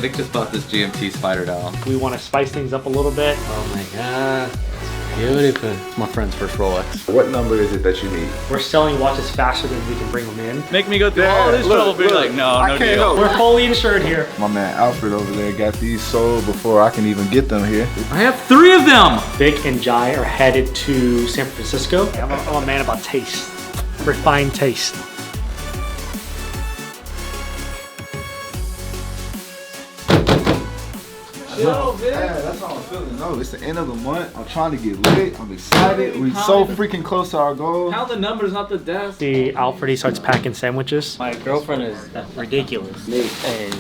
Vic just bought this GMT Spider Doll. We want to spice things up a little bit. Oh my god, it's beautiful. It's my friend's first Rolex. What number is it that you need? We're selling watches faster than we can bring them in. Make me go through all this trouble, be like, no deal. We're fully insured here. My man Alfred over there got these sold before I can even get them here. I have 3 of them! Vic and Jai are headed to San Francisco. I'm a man about taste, refined taste. Yeah, that's how I'm feeling. No, it's the end of the month. I'm trying to get lit. I'm excited. We're so freaking close to our goal. How the number's not the desk? See, Alfred, he starts packing sandwiches. My girlfriend is ridiculous and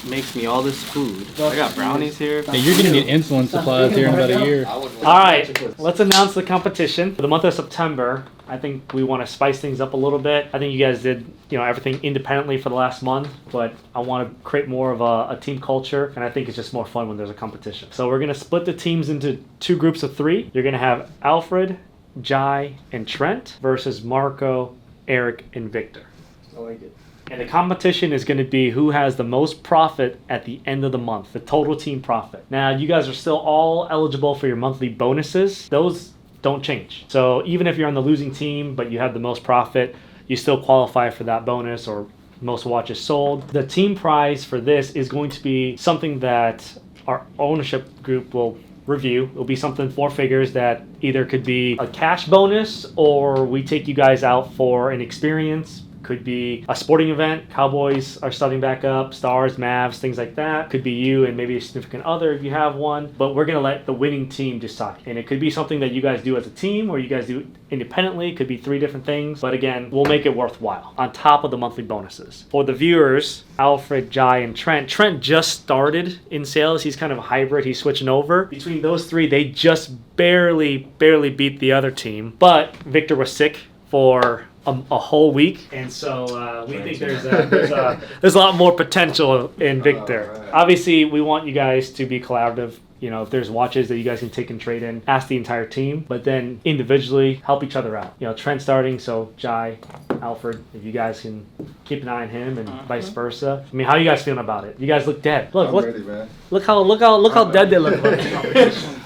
makes me all this food. I got brownies here. Hey, you're gonna need insulin supplies here in about a year. All right, let's announce the competition. For the month of September, I think we want to spice things up a little bit. I think you guys did, everything independently for the last month, but I want to create more of a team culture, and I think it's just more fun when there's a competition. So we're gonna split the teams into 2 groups of 3. You're gonna have Alfred, Jai, and Trent versus Marco, Eric, and Victor. I like it. And the competition is going to be who has the most profit at the end of the month, the total team profit. Now, you guys are still all eligible for your monthly bonuses. Those don't change. So even if you're on the losing team, but you have the most profit, you still qualify for that bonus or most watches sold. The team prize for this is going to be something that our ownership group will review. It'll be something 4 figures that either could be a cash bonus or we take you guys out for an experience. Could be a sporting event. Cowboys are starting back up. Stars, Mavs, things like that. Could be you and maybe a significant other if you have one. But we're going to let the winning team decide. And it could be something that you guys do as a team or you guys do independently. It could be 3 different things. But again, we'll make it worthwhile on top of the monthly bonuses. For the viewers, Alfred, Jai, and Trent. Trent just started in sales. He's kind of a hybrid. He's switching over. Between those 3, they just barely beat the other team. But Victor was sick for a whole week, and so we think there's a lot more potential in Victor. Obviously, we want you guys to be collaborative. If there's watches that you guys can take and trade in, ask the entire team, but then individually help each other out. Trent starting, so Jai, Alfred, if you guys can keep an eye on him and vice versa. I mean, how are you guys feeling about it? You guys look dead. Look, I'm ready, man. Look how dead they look.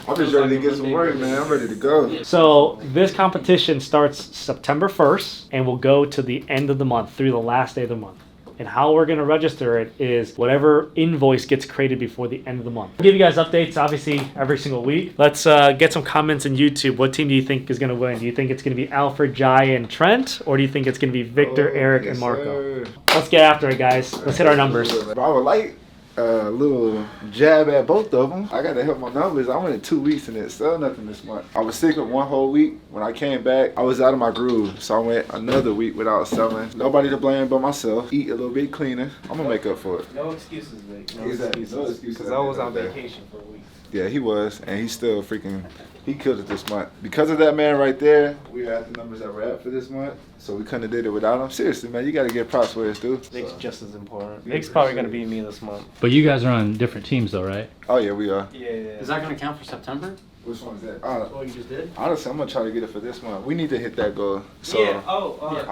I'm just ready to get some work, man. I'm ready to go. So this competition starts September 1st and will go to the end of the month, through the last day of the month. And how we're going to register it is whatever invoice gets created before the end of the month. I'll give you guys updates, obviously, every single week. Let's get some comments on YouTube. What team do you think is going to win? Do you think it's going to be Alfred, Jai, and Trent? Or do you think it's going to be Victor, Eric, and Marco? Sir. Let's get after it, guys. Let's hit our numbers. I would like a little jab at both of them. I got to help my numbers. I went in 2 weeks and didn't sell nothing this month. I was sick of 1 whole week. When I came back, I was out of my groove. So I went another week without selling. Nobody to blame but myself. Eat a little bit cleaner. I'm going to make up for it. No excuses, Vic. No Exactly. excuses. No excuses. Because I was on vacation for a week. Yeah, he was. And he still freaking, he killed it this month. Because of that man right there, we had the numbers that we're at for this month. So we couldn't have did it without him. Seriously, man, you got to get props where it's due. Vic's just as important. Vic's probably going to beat me this month. But you guys are on different teams though, right? Oh, yeah, we are. Yeah. Is that going to count for September? Which one is that? Oh, you just did? Honestly, I'm going to try to get it for this month. We need to hit that goal. So,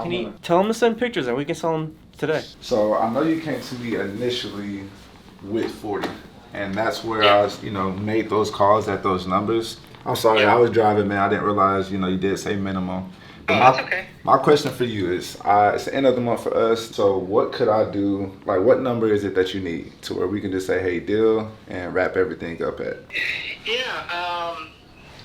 Can you tell him to send pictures and we can sell them today? So I know you came to me initially with 40. And that's where I was, made those calls at those numbers. I'm sorry, I was driving, man. I didn't realize, you did say minimum. But that's okay. My question for you is, it's the end of the month for us. So what could I do? Like, what number is it that you need to where we can just say, hey, deal, and wrap everything up at? Yeah,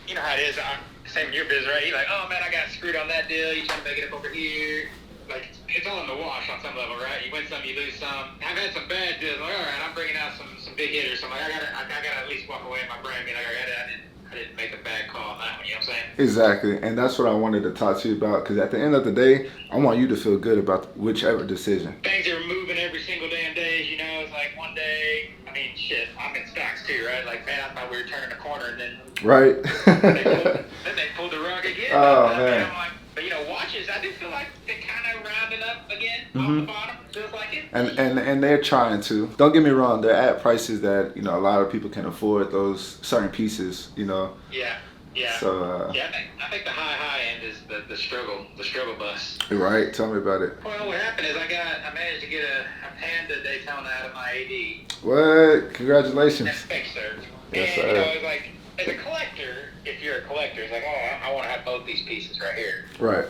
you know how it is. Same in your business, right? You're like, oh man, I got screwed on that deal. You trying to make it up over here. Like, it's all in the wash on some level, right? You win some, you lose some. I've had some bad deals. Like, all right, I'm bringing out some big hitters. So I'm like, I gotta at least walk away in my brain. Be like, I didn't make a bad call on that one. You know what I'm saying? Exactly, and that's what I wanted to talk to you about. Because at the end of the day, I want you to feel good about whichever decision. Things are moving every single damn day. It's like one day. I mean, shit. I'm in stocks too, right? Like, man, I thought we were turning a corner, and then Right. then they pulled the rug again. Oh, And man. I'm like, but watches. I do feel like they kind of rounded up again off the bottom. Feels like it. And they're trying to. Don't get me wrong, they're at prices that, a lot of people can afford those certain pieces, Yeah. Yeah. So yeah, I think the high end is the struggle bus. right. Tell me about it. Well, what happened is I managed to get a Panda Daytona out of my AD. What? Congratulations. Thanks, sir. Yes, and sir. you know, it's like as a collector, if you're a collector, it's like, oh, I want to have both these pieces right here. Right.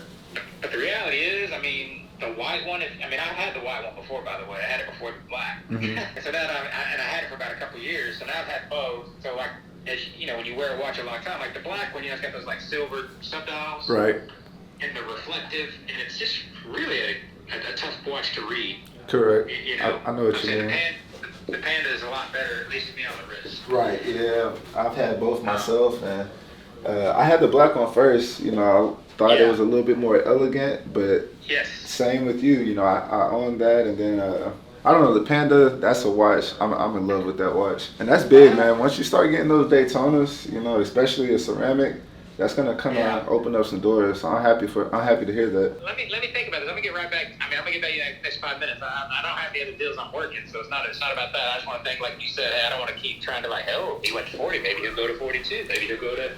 But the reality is, I mean, the white one. I've had the white one before, by the way. I had it before the black. Mm-hmm. So now I had it for about a couple of years. So now I've had both. So like, as you know, when you wear a watch a long time, like the black one, you know, it's got those like silver subdials. Right. And the reflective, and it's just really a tough watch to read. Correct. You know, I know what you mean. The Panda is a lot better, at least to me on the wrist. Right. Yeah. I've had both myself, and I had the black one first. You know, I thought it was a little bit more elegant, but yes. Same with you. You know, I own that, and then I don't know, the Panda. That's a watch. I'm in love with that watch, and that's big, man. Once you start getting those Daytonas, you know, especially a ceramic, that's gonna kind of open up some doors. So I'm happy to hear that. Let me think about this. I'm gonna get right back. I mean, I'm gonna get back to you in the next 5 minutes. I don't have the other deals I'm working, so it's not about that. I just want to think, like you said, hey, I don't want to keep trying to like, oh, he went to 40, maybe he'll go to 42, maybe he'll go to.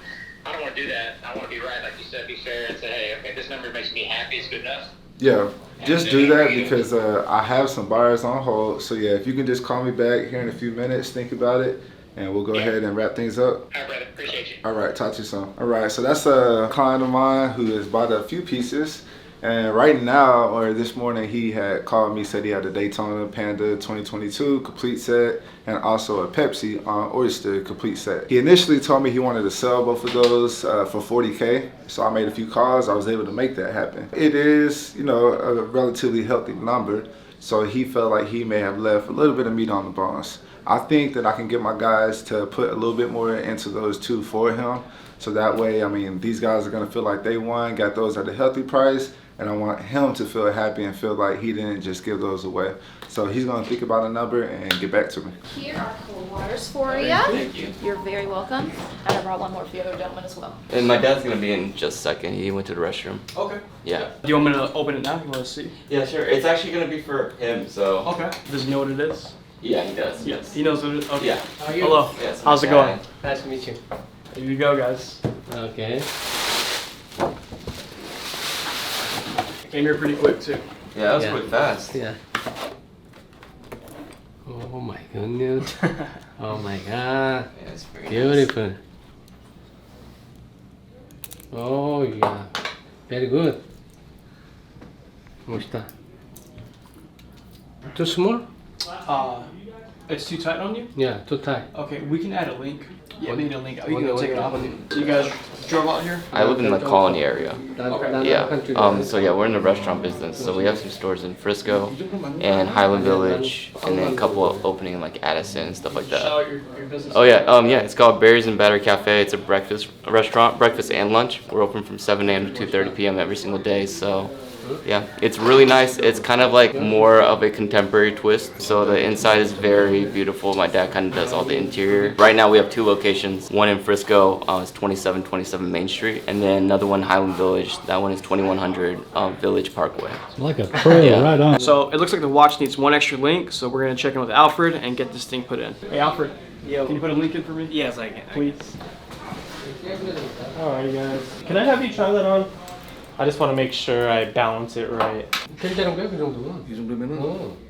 I don't want to do that. I want to be right, like you said, be fair, and say, hey, okay, this number makes me happy. It's good enough. Yeah, just do that because I have some buyers on hold. So yeah, if you can just call me back here in a few minutes, think about it, and we'll go ahead and wrap things up. All right, brother. Appreciate you. All right, talk to you soon. All right, so that's a client of mine who has bought a few pieces. And right now, or this morning, he had called me, said he had a Daytona Panda 2022 complete set and also a Pepsi Oyster complete set. He initially told me he wanted to sell both of those for $40K. So I made a few calls. I was able to make that happen. It is, you know, a relatively healthy number. So he felt like he may have left a little bit of meat on the bones. I think that I can get my guys to put a little bit more into those two for him. So that way, I mean, these guys are gonna feel like they won, got those at a healthy price, and I want him to feel happy and feel like he didn't just give those away. So he's gonna think about a number and get back to me. Here are cold waters for you. Thank you. You're very welcome. And I brought one more for the other gentleman as well. And my dad's gonna be in just a second. He went to the restroom. Okay. Yeah. Do you want me to open it now? You want to see? Yeah, sure. It's actually gonna be for him, so. Okay. Does he know what it is? Yeah, he does. Yes. He knows what it is? Okay. Yeah. How are you? Hello. Yes, How's it going? Nice to meet you. Here you go, guys. Okay. I came here pretty quick, too. Yeah, that was pretty fast. Yeah. Oh my goodness. Oh my god. Yeah, it's very Beautiful. Oh yeah. Very good. 멋있다. Too small? It's too tight on you? Yeah, too tight. Okay, we can add a link. Yeah, we need a link. You What- can what- take it off. what- So you guys drove out here? I live in the Colony area. Okay. Yeah. So yeah, we're in the restaurant business. So we have some stores in Frisco and Highland Village, and then a couple of opening in like Addison and stuff like Shout that. out your business. Oh yeah. Yeah. It's called Berries and Batter Cafe. It's a restaurant, breakfast and lunch. We're open from 7 a.m. to 2:30 p.m. every single day. So. Yeah, it's really nice. It's kind of like more of a contemporary twist. So the inside is very beautiful. My dad kind of does all the interior. Right now we have 2 locations. One in Frisco, it's 2727 Main Street. And then another one, Highland Village. That one is 2100 Village Parkway. Like a pro, Yeah. right on. So it looks like the watch needs one extra link, so we're gonna check in with Alfred and get this thing put in. Hey Alfred, can you put a link in for me? Yes, I can. Please. Alright guys. Can I have you try that on? I just want to make sure I balance it right. 괜찮은 거야 그 정도면? 이 정도면은?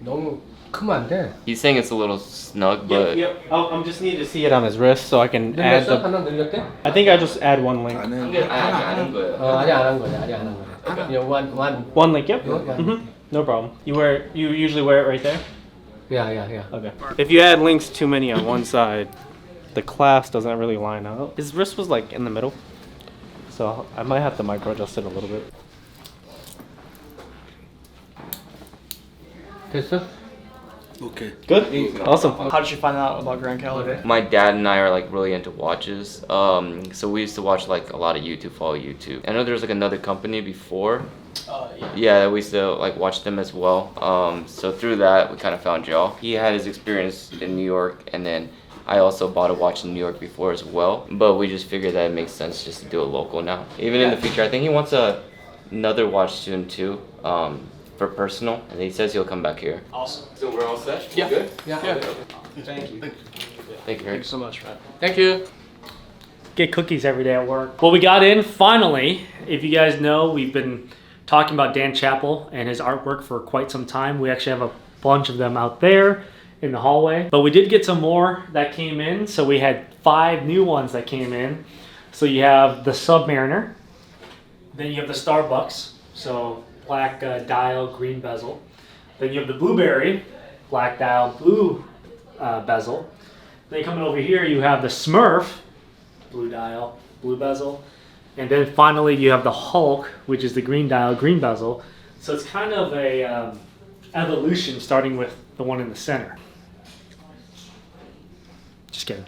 너무 크면 안 돼. He's saying it's a little snug, but Yep. I'm just need to see it on his wrist so I can add 늘렸어? the. 하나 늘렸대? I think I just add one link. I'm good. I'm good. 아직 안 한 거야. 아직 안 한 거야. Yeah, one. One link, yep. Yeah. No problem. You usually wear it right there? Yeah. Okay. If you add links too many on one side, the clasp doesn't really line up. His wrist was like in the middle, so I might have to micro adjust it a little bit. 됐어? Good. Awesome. How did you find out about Grand Caliber? My dad and I are like really into watches. So we used to watch like a lot of YouTube, follow YouTube. I know there's like another company before. Yeah, we used to like watch them as well. So through that, we kind of found y'all. He had his experience in New York, and then I also bought a watch in New York before as well. But we just figured that it makes sense just to do it local now. Even in the future, I think he wants another watch soon too. For personal, and he says he'll come back here. Awesome. So we're all set? Yeah. Good? Yeah. Thank you. Thank you. Thank you so much, man. Thank you. get cookies every day at work. Well, we got in finally. If you guys know, we've been talking about Dan Chappell and his artwork for quite some time. We actually have a bunch of them out there in the hallway. But we did get some more that came in. So we had 5 new ones that came in. So you have the Submariner. Then you have the Starbucks. So black dial, green bezel. Then you have the Blueberry, black dial, blue bezel. Then coming over here, you have the Smurf, blue dial, blue bezel. And then finally you have the Hulk, which is the green dial, green bezel. So it's kind of a evolution starting with the one in the center. Just kidding.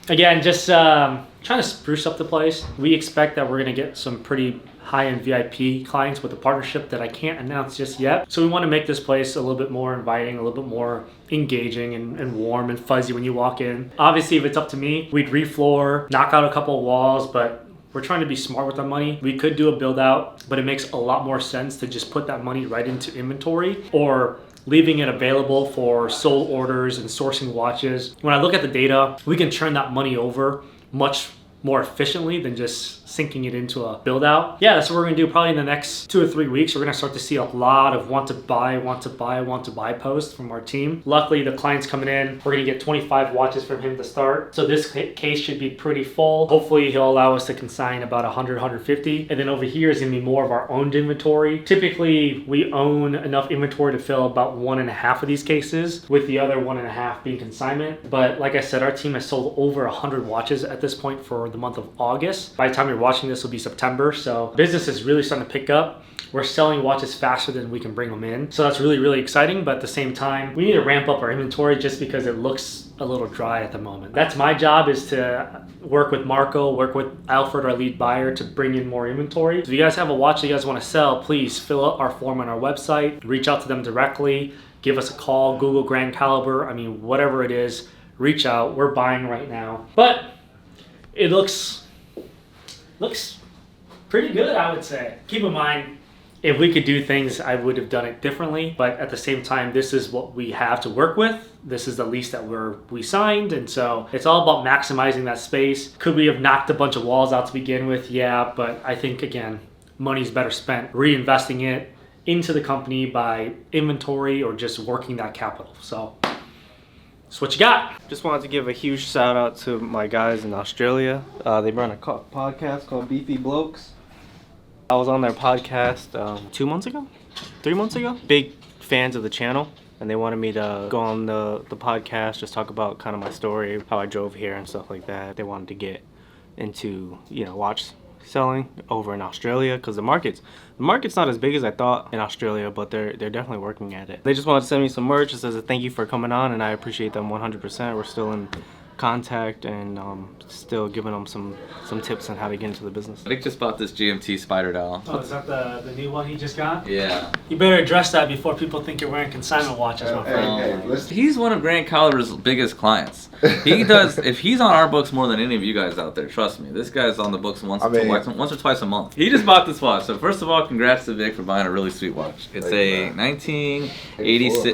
Again, just trying to spruce up the place. We expect that we're going to get some pretty high-end VIP clients with a partnership that I can't announce just yet. So we want to make this place a little bit more inviting, a little bit more engaging and warm and fuzzy when you walk in. Obviously, if it's up to me, we'd refloor, knock out a couple of walls, but we're trying to be smart with our money. We could do a build out, but it makes a lot more sense to just put that money right into inventory or leaving it available for sold orders and sourcing watches. When I look at the data, we can turn that money over much more efficiently than just sinking it into a build out. Yeah, that's what we're gonna do probably in the next 2 or 3 weeks. We're gonna start to see a lot of want to buy posts from our team. Luckily, the client's coming in. We're gonna get 25 watches from him to start. So this case should be pretty full. Hopefully he'll allow us to consign about 100, 150. And then over here is gonna be more of our owned inventory. Typically, we own enough inventory to fill about 1.5 of these cases, with the other 1.5 being consignment. But like I said, our team has sold over 100 watches at this point for the month of August. By the time you're watching this, will be September. So business is really starting to pick up. We're selling watches faster than we can bring them in. So that's really, really exciting. But at the same time, we need to ramp up our inventory just because it looks a little dry at the moment. That's my job, is to work with Marco, work with Alfred, our lead buyer, to bring in more inventory. If you guys have a watch that you guys want to sell, please fill out our form on our website, reach out to them directly, give us a call, Google Grand Caliber. I mean, whatever it is, reach out. We're buying right now. But it looks pretty good, I would say. Keep in mind, if we could do things, I would have done it differently. But at the same time, this is what we have to work with. This is the lease that we signed. And so it's all about maximizing that space. Could we have knocked a bunch of walls out to begin with? Yeah, but I think, again, money's better spent reinvesting it into the company by inventory or just working that capital. So that's what you got. Just wanted to give a huge shout out to my guys in Australia. They run a podcast called Beefy Blokes. I was on their podcast 2 months ago, 3 months ago. Big fans of the channel, and they wanted me to go on the podcast, just talk about kind of my story, how I drove here and stuff like that. They wanted to get into, watch selling over in Australia, because the market's not as big as I thought in Australia, but they're definitely working at it. They just wanted to send me some merch just as a thank you for coming on, and I appreciate them 100%. We're still in contact and still giving them some tips on how to get into the business. Nick just bought this GMT Spider Doll. Oh, is that the new one he just got? Yeah. You better address that before people think you're wearing consignment watches, my friend. He's one of Grand Caliber's biggest clients. He does, if he's on our books more than any of you guys out there, trust me, this guy's on the books once or twice a month. He just bought this watch. So first of all, congrats to Vic for buying a really sweet watch. It's a 1986,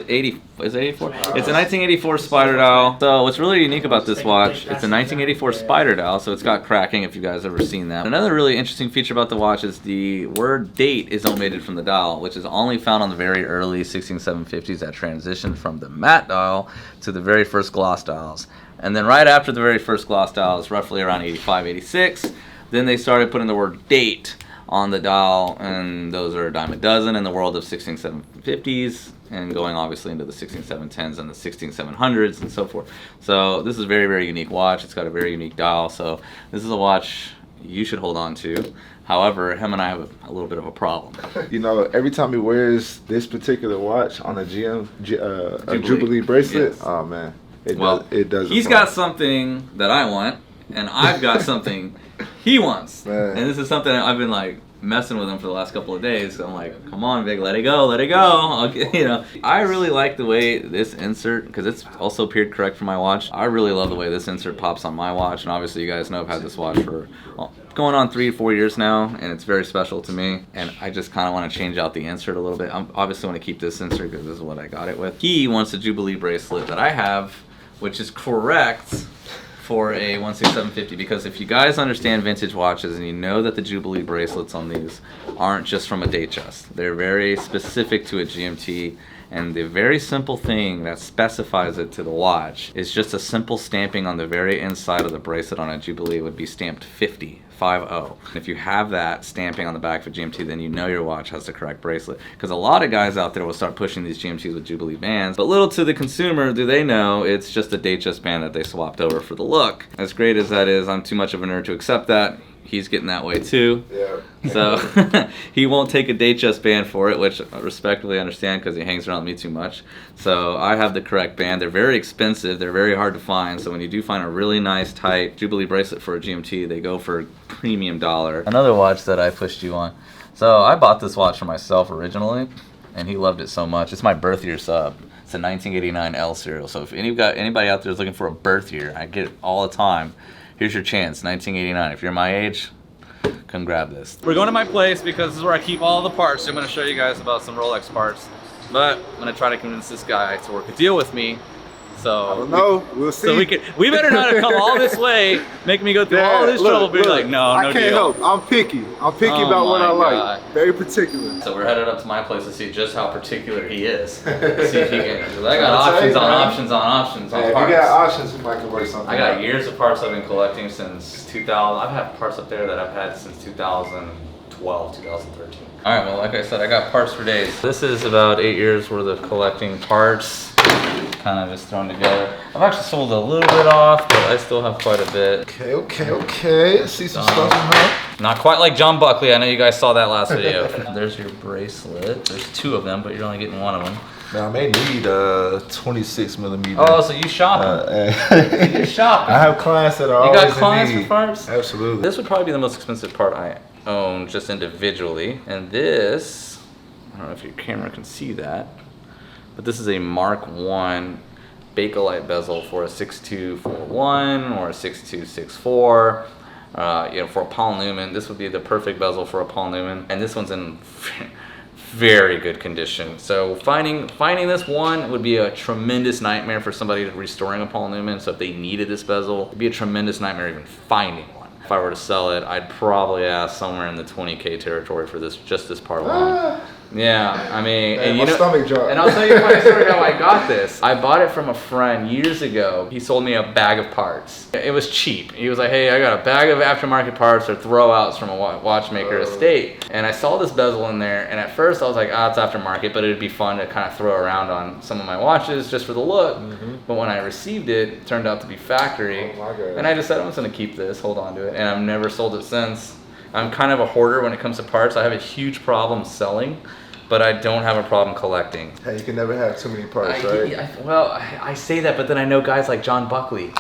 is it 84? It's a 1984 Spider Doll. So what's really unique about this watch, it's a 1984 Spider Doll, so it's got cracking if you guys ever seen that. Another really interesting feature about the watch is the word date is omitted from the dial, which is only found on the very early 16750s that transitioned from the matte dial to the very first gloss dials. And then right after the very first gloss dials, roughly around 85, 86, then they started putting the word date on the dial, and those are a dime a dozen in the world of 16750s, and going obviously into the 16710s and the 16700s and so forth. So this is a very, very unique watch. It's got a very unique dial, so this is a watch you should hold on to. However, him and I have a little bit of a problem. Every time he wears this particular watch on a Jubilee bracelet, yes. Oh man, it does. He's got something that I want, and I've got something he wants. Man. And this is something I've been like messing with him for the last couple of days. So I'm like, come on, Vic, let it go, let it go. I really like the way this insert, because it's also period correct for my watch. I really love the way this insert pops on my watch, and obviously you guys know I've had this watch for going on 3 or 4 years now, and it's very special to me. And I just kind of want to change out the insert a little bit. I obviously want to keep this insert because this is what I got it with. He wants a Jubilee bracelet that I have, which is correct for a 16750 because if you guys understand vintage watches and you know that the Jubilee bracelets on these aren't just from a date chest. They're very specific to a GMT, and the very simple thing that specifies it to the watch is just a simple stamping on the very inside of the bracelet on a Jubilee would be stamped 50. 50. If you have that stamping on the back of a GMT, then you know your watch has the correct bracelet. Because a lot of guys out there will start pushing these GMTs with Jubilee bands, but little to the consumer do they know it's just a date chest band that they swapped over for the look. As great as that is, I'm too much of a nerd to accept that. He's getting that way too. Yeah. So he won't take a date chest band for it, which I respectfully understand because he hangs around me too much. So I have the correct band. They're very expensive. They're very hard to find. So when you do find a really nice tight Jubilee bracelet for a GMT, they go for premium dollar. Another watch that I pushed you on. So I bought this watch for myself originally, and he loved it so much. It's my birth year sub. It's a 1989 L serial. So if anybody out there is looking for a birth year, I get it all the time. Here's your chance, 1989. If you're my age, come grab this. We're going to my place because this is where I keep all the parts. I'm going to show you guys about some Rolex parts. But I'm going to try to convince this guy to work a deal with me. So I don't know. We'll see. So we better not have come all this way, make me go through all this trouble, be like, no I can't deal. help. I'm picky. I'm picky about what I like. Very particular. So we're headed up to my place to see just how particular he is. See if he can. Because I got options on options on options on parts. If you got options, we might can work something. I got years of parts I've been collecting since 2000. I've had parts up there that I've had since 2012, 2013. All right, well, like I said, I got parts for days. This is about 8 years worth of collecting parts. Kind of just thrown together. I've actually sold a little bit off, but I still have quite a bit. Okay. I see some stuff in here. Not quite like John Buckley. I know you guys saw that last video. There's your bracelet. There's 2 of them, but you're only getting 1 of them. Now I may need 26 millimeter. Oh, so you shopping? You're shopping. I have clients that are You always got clients in need. for parts? Absolutely. This would probably be the most expensive part I own just individually. And this, I don't know if your camera can see that, but this is a Mark 1 Bakelite bezel for a 6241 or a 6264. For a Paul Newman, this would be the perfect bezel for a Paul Newman. And this one's in very good condition. So finding this one would be a tremendous nightmare for somebody restoring a Paul Newman. So if they needed this bezel, it'd be a tremendous nightmare even finding one. If I were to sell it, I'd probably ask somewhere in the 20K territory for just this part alone. Yeah, I mean, and my stomach dropped. And I'll tell you my story how I got this. I bought it from a friend years ago. He sold me a bag of parts. It was cheap. He was like, hey, I got a bag of aftermarket parts or throwouts from a watchmaker estate. And I saw this bezel in there, and at first I was like, it's aftermarket, but it'd be fun to kind of throw around on some of my watches just for the look. But when I received it, it turned out to be factory. And I just said, I'm just gonna keep this, hold on to it. And I've never sold it since. I'm kind of a hoarder when it comes to parts. I have a huge problem selling, but I don't have a problem collecting. Hey, you can never have too many parts, right? I say that, but then I know guys like John Buckley.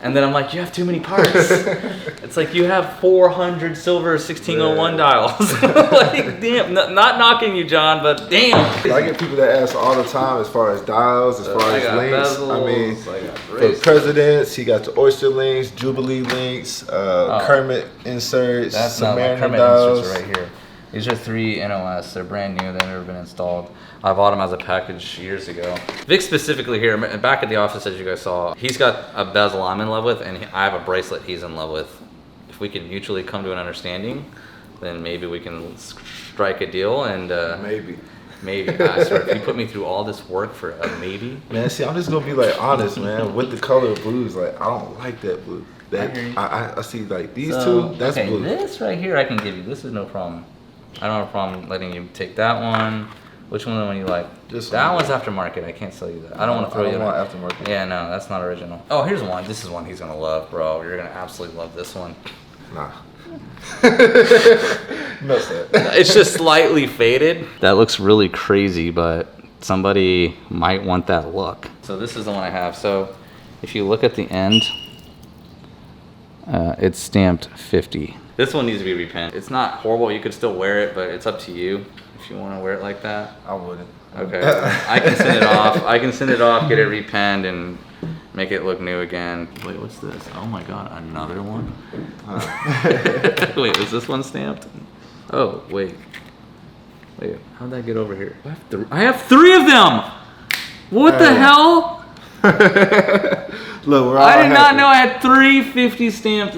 And then I'm like, you have too many parts. It's like you have 400 silver 1601 dials. Like, damn, not knocking you, John, but damn. I get people that ask all the time as far as dials, as far as links. Bezels, I mean, for presidents, he got the Oyster links, Jubilee links, Kermit inserts, Submariner dials. Inserts right here. These are 3 NOS. They're brand new. They've never been installed. I bought them as a package years ago. Vic specifically here, back at the office as you guys saw, he's got a bezel I'm in love with, and I have a bracelet he's in love with. If we can mutually come to an understanding, then maybe we can strike a deal and... Maybe. I swear, if you put me through all this work for a maybe... Man, see, I'm just going to be like honest, man. With the color of blues, like, I don't like that blue. I see, like, these two, that's blue. This right here I can give you. This is no problem. I don't have a problem letting you take that one. Which one you like? That one's aftermarket. I can't sell you that. I don't want to throw you. I don't want aftermarket. Yeah, no, that's not original. Oh, here's one. This is one he's gonna love, bro. You're gonna absolutely love this one. Nah. No, sir. It's just slightly faded. That looks really crazy, but somebody might want that look. So this is the one I have. So if you look at the end, it's stamped 50. This one needs to be repenned. It's not horrible. You could still wear it, but it's up to you if you want to wear it like that. I wouldn't. Okay. I can send it off. I can send it off, get it repenned, and make it look new again. Wait, what's this? Oh my God, another one? Wait, is this one stamped? Oh, wait. Wait, how'd that get over here? I have 3 of them! What the hell? Look, we're all I did not happy. know I had 350 stamped.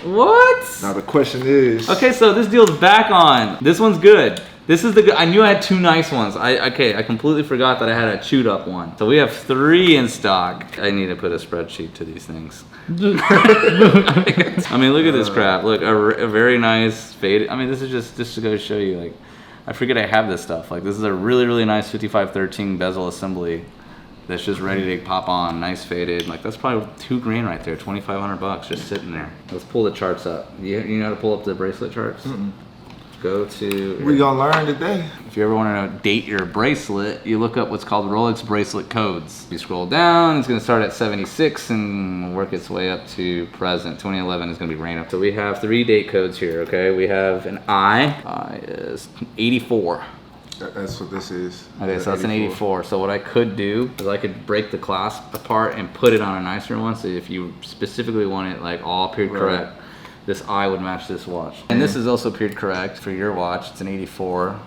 What? Now the question is. Okay, so this deal's back on. This one's good. This is the good. I knew I had 2 nice ones. I completely forgot that I had a chewed up one. So we have 3 in stock. I need to put a spreadsheet to these things. I mean, look at this crap. Look, a very nice faded. I mean, this is just to go show you. Like, I forget I have this stuff. Like, this is a really, really nice 5513 bezel assembly that's just ready to pop on. Nice faded. Like, that's probably $2,000 right there. $2,500 just sitting there. Let's pull the charts up. You know how to pull up the bracelet charts? Mm-mm. Go to. We gonna learn today. If you ever want to date your bracelet, you look up what's called Rolex bracelet codes. You scroll down, it's gonna start at 76 and work its way up to present. 2011 is gonna be rain up. So we have 3 date codes here, okay? We have an I is 84. That's what this is. Okay, so that's an 84. So what I could do is I could break the clasp apart and put it on a nicer one. So if you specifically want it like all period correct, this eye would match this watch. And this is also period correct for your watch. It's an 84.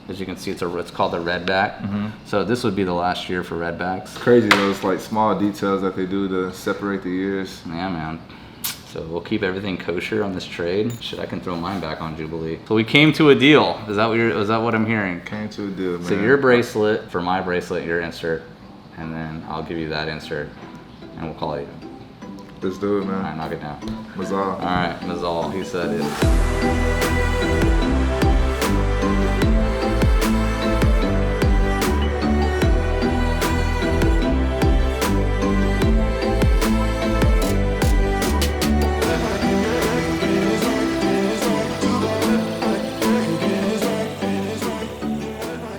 As you can see, it's called the redback. So this would be the last year for redbacks. Crazy those like small details that they do to separate the years. Yeah, man. So we'll keep everything kosher on this trade. Shit, I can throw mine back on Jubilee. So we came to a deal. Is that what I'm hearing? Came to a deal, man. So your bracelet for my bracelet, your insert, and then I'll give you that insert, and we'll call it even. Let's do it, man. All right, knock it down. Mazal. All right, Mazal. He said it.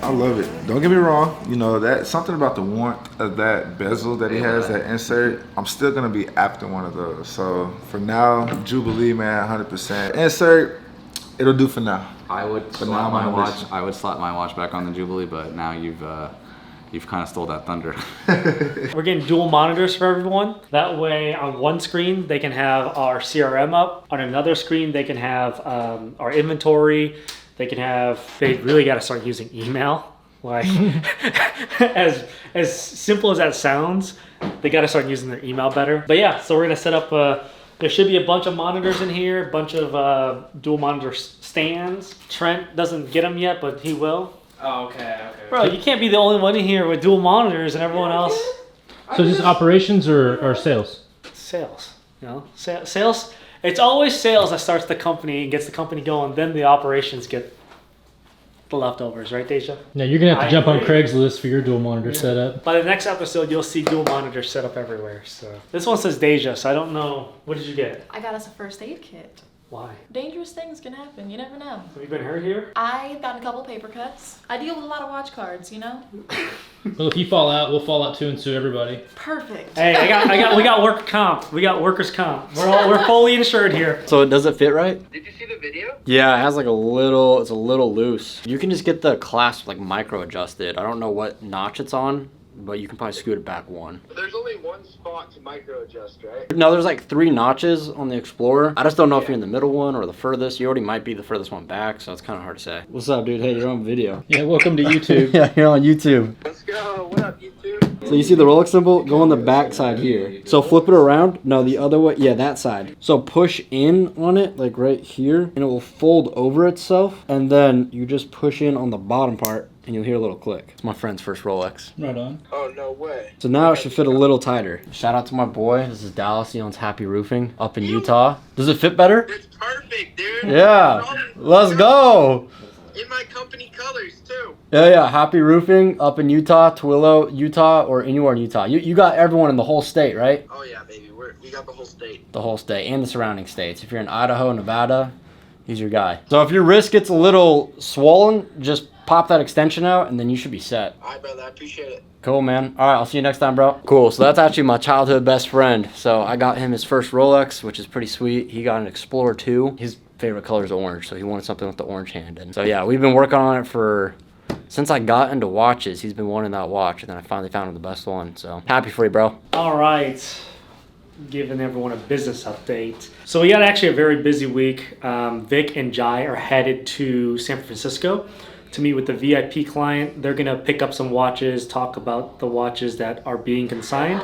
I love it. Don't get me wrong. You know, that something about the warmth of that bezel that he has, that insert, I'm still gonna be after one of those. So for now, Jubilee, man, 100%. Insert, it'll do for now. I would slap my watch. I would slap my watch back on the Jubilee, but now you've kind of stole that thunder. We're getting dual monitors for everyone. That way, on one screen they can have our CRM up. On another screen they can have our inventory. They can have. They really got to start using email. Like as simple as that sounds, they got to start using their email better. But yeah, so we're gonna set up. There should be a bunch of monitors in here, a bunch of dual monitor stands. Trent doesn't get them yet, but he will. Oh, okay. Bro, you can't be the only one in here with dual monitors and everyone else. So is this operations or sales? Sales, you know, sales. It's always sales that starts the company and gets the company going. Then the operations get the leftovers, right, Deja? Now you're gonna have to jump on agree. Craigslist for your dual monitor setup. By the next episode, you'll see dual monitors set up everywhere. So this one says Deja, so I don't know. What did you get? I got us a first aid kit. Why? Dangerous things can happen. You never know. Have you been hurt here? I've gotten a couple paper cuts. I deal with a lot of watch cards, you know? Well, if you fall out, we'll fall out too and sue everybody. Perfect. Hey, we got work comp. We got workers comp. We're fully insured here. So does it fit right? Did you see the video? Yeah, it has like it's a little loose. You can just get the clasp like micro adjusted. I don't know what notch it's on, but you can probably scoot it back one. There's only one spot to micro adjust, right? No, there's like 3 notches on the Explorer. I just don't know if you're in the middle one or the furthest. You already might be the furthest one back, so it's kind of hard to say. What's up, dude? Hey, you're on video. Yeah, welcome to YouTube. Yeah, you're on YouTube. Let's go. What up, YouTube? So you see the Rolex symbol? Go on the back side here. So flip it around. No, the other way. Yeah, that side. So push in on it, like right here, and it will fold over itself. And then you just push in on the bottom part, and you'll hear a little click. It's my friend's first Rolex. Right on. Oh, no way. So now it should fit a little tighter. Shout out to my boy. This is Dallas. He owns Happy Roofing up in Utah. Does it fit better? It's perfect, dude. Yeah. Let's go. In my company colors, too. Yeah. Happy Roofing up in Utah, Twillo, Utah, or anywhere in Utah. You got everyone in the whole state, right? Oh, yeah, baby. We got the whole state. The whole state and the surrounding states. If you're in Idaho, Nevada, he's your guy. So if your wrist gets a little swollen, just pop that extension out and then you should be set. All right, brother. I appreciate it. Cool, man. All right, I'll see you next time, bro. Cool. So that's actually my childhood best friend. So I got him his first Rolex, which is pretty sweet. He got an Explorer 2. His favorite color is orange, so he wanted something with the orange hand. And so yeah, we've been working on it since I got into watches. He's been wanting that watch, and then I finally found him the best one. So happy for you, bro. All right. Giving everyone a business update. So we got actually a very busy week. Vic and Jai are headed to San Francisco to meet with the VIP client. They're gonna pick up some watches, talk about the watches that are being consigned.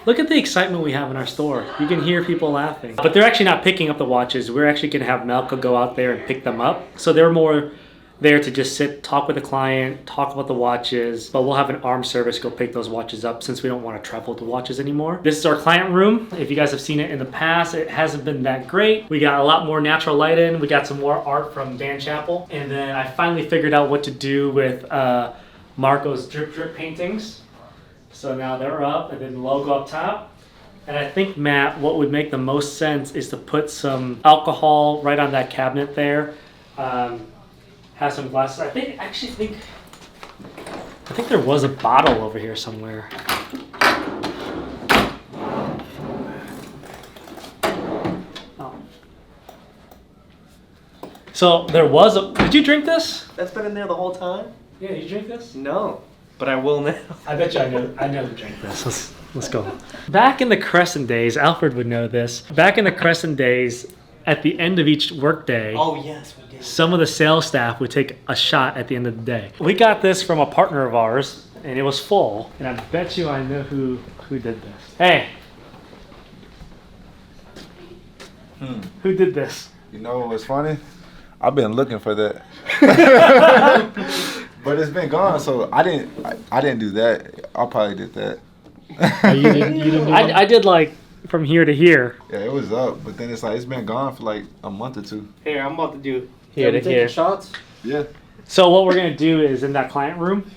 Look at the excitement we have in our store. You can hear people laughing. But they're actually not picking up the watches. We're actually going to have Malcolm go out there and pick them up. So they're more there to just sit, talk with the client, talk about the watches. But we'll have an armed service go pick those watches up since we don't want to travel with the watches anymore. This is our client room. If you guys have seen it in the past, it hasn't been that great. We got a lot more natural light in. We got some more art from Dan Chappell. And then I finally figured out what to do with Marco's drip paintings. So now they're up, and then the logo up top. And I think, Matt, what would make the most sense is to put some alcohol right on that cabinet there. Have some glasses. I think there was a bottle over here somewhere. Oh. So there was a. Did you drink this? That's been in there the whole time? Yeah, you drink this? No, but I will now. I bet you I never drank this. Let's go. Back in the Crescent days, Alfred would know this. Back in the Crescent days, at the end of each workday, Oh, yes, we did. some of the sales staff would take a shot at the end of the day. We got this from a partner of ours, and it was full. And I bet you I know who did this. Hey. Who did this? You know what's funny? I've been looking for that. But it's been gone, so I didn't do that. I probably did that. Oh, you didn't do that? I did like from here to here. Yeah, it was up, but then it's like it's been gone for like a month or two. Here, I'm about to do Here to here. shots. Yeah. So what we're gonna do is in that client room,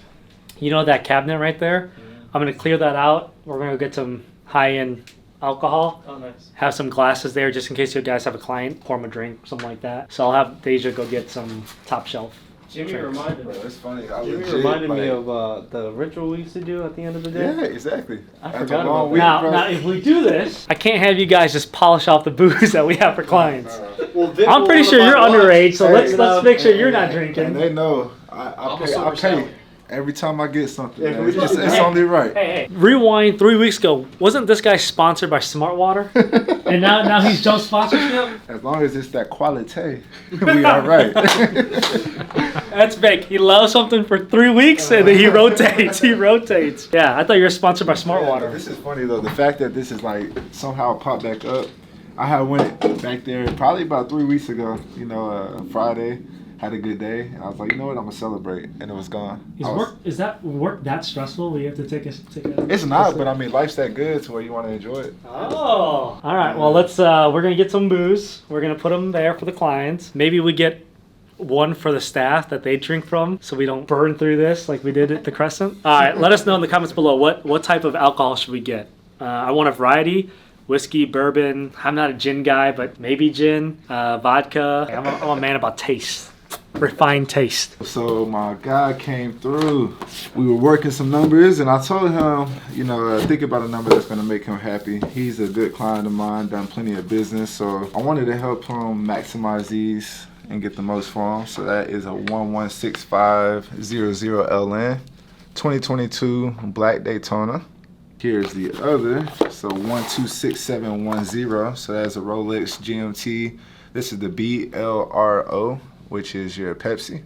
you know that cabinet right there? I'm gonna clear that out. We're gonna get some high-end alcohol. Oh, nice. Have some glasses there just in case you guys have a client, pour them a drink, something like that. So I'll have Deja go get some top shelf. Jimmy drinks. reminded Bro, me. it's funny. Reminded me of the ritual we used to do at the end of the day. Yeah, exactly. I After forgot a long about week, Now, bro. now, if we do this, I can't have you guys just polish off the booze that we have for clients. Well, Vic I'm will pretty wanna sure buy you're watch. underage, so Hey, let's make sure you're not And drinking. they know I pay every time I get something. Man. It's only right. Hey, rewind 3 weeks ago. Wasn't this guy sponsored by Smart Water? And now he's Joe's sponsorship? As long as it's that quality, we are right. That's big. He loves something for 3 weeks and then he rotates. He rotates. Yeah, I thought you were sponsored by Smart Water. This is funny though. The fact that this is like somehow popped back up. I had went back there probably about 3 weeks ago. You know, Friday. Had a good day, and I was like, you know what, I'm gonna celebrate, and it was gone. Is that work that stressful? We have to take a. It's not, but I mean, life's that good to where you want to enjoy it. Oh, all right. Well, let's. We're gonna get some booze. We're gonna put them there for the clients. Maybe we get one for the staff that they drink from, so we don't burn through this like we did at the Crescent. All right. Let us know in the comments below what type of alcohol should we get. I want a variety. Whiskey, bourbon. I'm not a gin guy, but maybe gin, vodka. I'm a man about taste. Refined taste. So my guy came through. We were working some numbers, and I told him, you know, think about a number that's going to make him happy. He's a good client of mine, done plenty of business, so I wanted to help him maximize these and get the most for him. So that is a 116500LN 2022 Black Daytona. Here's the other, so 126710. So that's a Rolex GMT. This is the BLRO, which is your Pepsi.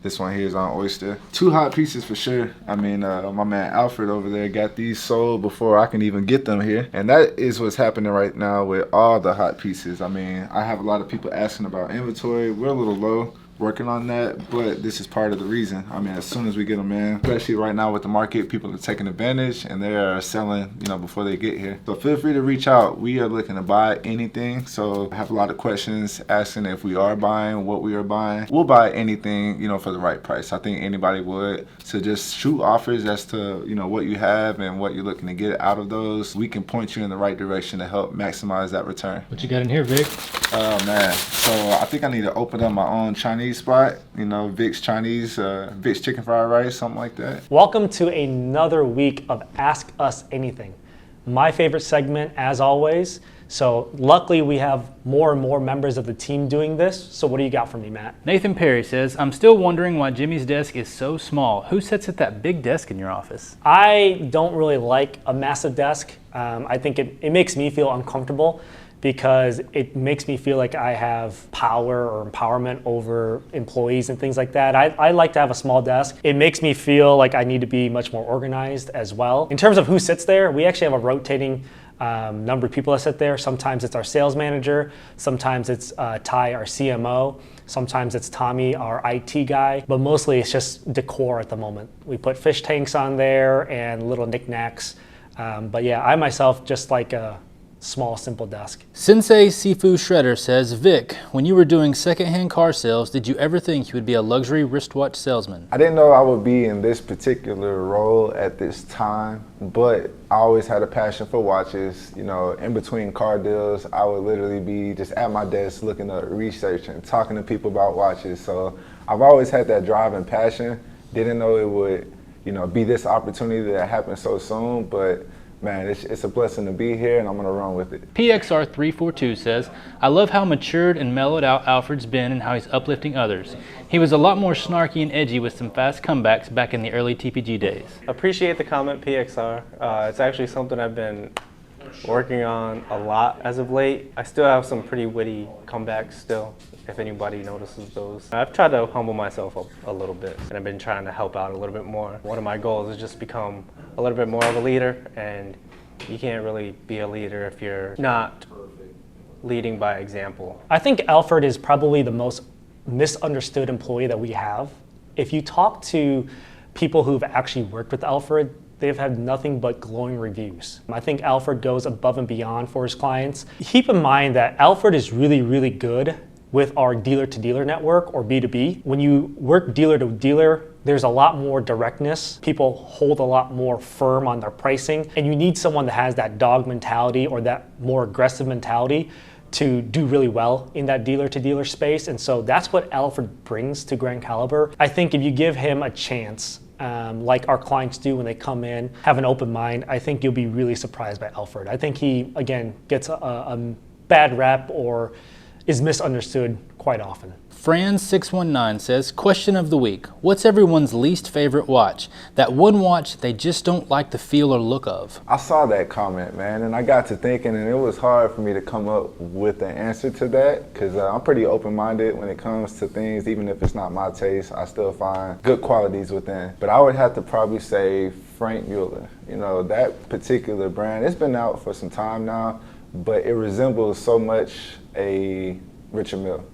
This one here is on Oyster. 2 hot pieces for sure. I mean, my man Alfred over there got these sold before I can even get them here. And that is what's happening right now with all the hot pieces. I mean, I have a lot of people asking about inventory. We're a little low. Working on that, but this is part of the reason. I mean, as soon as we get them in, especially right now with the market, people are taking advantage and they are selling, you know, before they get here. So feel free to reach out. We are looking to buy anything. So I have a lot of questions asking if we are buying, what we are buying. We'll buy anything, you know, for the right price. I think anybody would. So just shoot offers as to, you know, what you have and what you're looking to get out of those. We can point you in the right direction to help maximize that return. What you got in here, Vic? Oh man, so I think I need to open up my own Chinese spot, you know, Vic's Chinese, Vic's chicken fried rice, something like that. Welcome to another week of Ask Us Anything. My favorite segment, as always. So luckily we have more and more members of the team doing this. So what do you got for me, Matt? Nathan Perry says, I'm still wondering why Jimmy's desk is so small. Who sits at that big desk in your office? I don't really like a massive desk. I think it makes me feel uncomfortable. because it makes me feel like I have power or empowerment over employees and things like that. I like to have a small desk. It makes me feel like I need to be much more organized as well. In terms of who sits there, we actually have a rotating number of people that sit there. Sometimes it's our sales manager, sometimes it's Ty, our CMO, sometimes it's Tommy, our IT guy, but mostly it's just decor at the moment. We put fish tanks on there and little knickknacks. But yeah, I myself just like a small, simple desk. Sensei Sifu Shredder says, Vic, when you were doing secondhand car sales, did you ever think you would be a luxury wristwatch salesman? I didn't know I would be in this particular role at this time, but I always had a passion for watches. You know, in between car deals, I would literally be just at my desk looking up research and talking to people about watches. So I've always had that drive and passion. Didn't know it would, you know, be this opportunity that happened so soon, but man, it's a blessing to be here, and I'm going to run with it. PXR342 says, I love how matured and mellowed out Alfred's been and how he's uplifting others. He was a lot more snarky and edgy with some fast comebacks back in the early TPG days. Appreciate the comment, PXR. It's actually something I've been working on a lot as of late. I still have some pretty witty comebacks still, if anybody notices those. I've tried to humble myself a little bit, and I've been trying to help out a little bit more. One of my goals is just become a little bit more of a leader, and you can't really be a leader if you're not leading by example. I think Alfred is probably the most misunderstood employee that we have. If you talk to people who've actually worked with Alfred, they've had nothing but glowing reviews. I think Alfred goes above and beyond for his clients. Keep in mind that Alfred is really, really good with our dealer-to-dealer network, or B2B. When you work dealer-to-dealer, there's a lot more directness. People hold a lot more firm on their pricing, and you need someone that has that dog mentality or that more aggressive mentality to do really well in that dealer-to-dealer space. And so that's what Alfred brings to Grand Caliber. I think if you give him a chance, like our clients do when they come in, have an open mind, I think you'll be really surprised by Alfred. I think he, again, gets a bad rep or is misunderstood quite often. Fran619 says, question of the week. What's everyone's least favorite watch? That one watch they just don't like the feel or look of. I saw that comment, man, and I got to thinking, and it was hard for me to come up with an answer to that, because I'm pretty open-minded when it comes to things. Even if it's not my taste, I still find good qualities within. But I would have to probably say Frank Mueller. You know, that particular brand, it's been out for some time now, but it resembles so much a Richard Mille.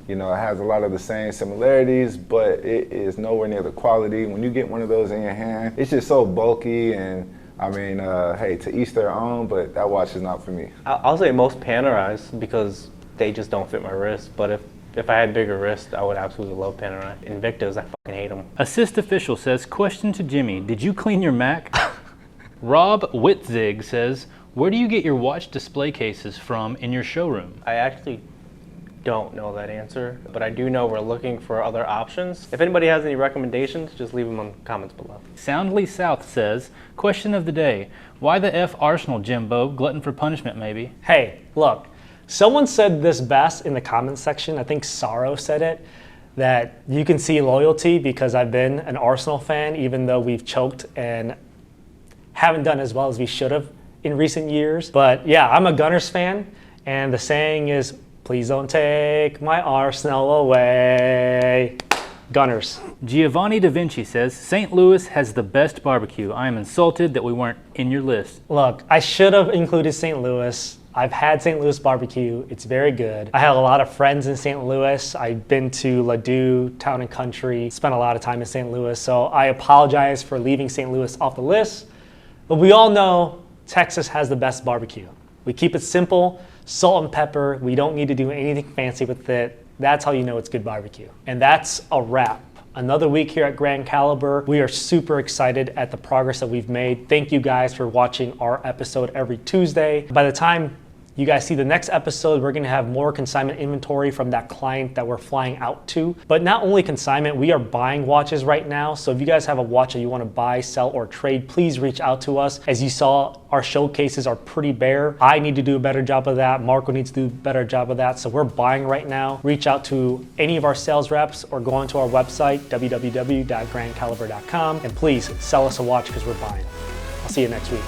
You know, it has a lot of the same similarities, but it is nowhere near the quality. When you get one of those in your hand, it's just so bulky, and I mean, hey, to each their own, but that watch is not for me. I'll say most Panerais because they just don't fit my wrist, but if I had bigger wrist, I would absolutely love Panerai. Invictus, I fucking hate them. Assist Official says, question to Jimmy, did you clean your Mac? Rob Witzig says, where do you get your watch display cases from in your showroom? I actually don't know that answer, but I do know we're looking for other options. If anybody has any recommendations, just leave them in the comments below. Soundly South says, question of the day, why the F Arsenal, Jimbo? Glutton for punishment, maybe? Hey, look, someone said this best in the comments section. I think Sorrow said it, that you can see loyalty because I've been an Arsenal fan, even though we've choked and haven't done as well as we should have in recent years. But yeah, I'm a Gunners fan, and the saying is, please don't take my Arsenal away. Gunners. Giovanni Da Vinci says, St. Louis has the best barbecue. I am insulted that we weren't in your list. Look, I should have included St. Louis. I've had St. Louis barbecue. It's very good. I have a lot of friends in St. Louis. I've been to Ladue, Town and Country, spent a lot of time in St. Louis. So I apologize for leaving St. Louis off the list. But we all know Texas has the best barbecue. We keep it simple, salt and pepper. We don't need to do anything fancy with it. That's how you know it's good barbecue. And that's a wrap. Another week here at Grand Caliber. We are super excited at the progress that we've made. Thank you guys for watching our episode every Tuesday. By the time you guys see the next episode, we're gonna have more consignment inventory from that client that we're flying out to. But not only consignment, we are buying watches right now. So if you guys have a watch that you wanna buy, sell, or trade, please reach out to us. As you saw, our showcases are pretty bare. I need to do a better job of that. Marco needs to do a better job of that. So we're buying right now. Reach out to any of our sales reps or go onto our website, www.grandcaliber.com, and please sell us a watch because we're buying. I'll see you next week.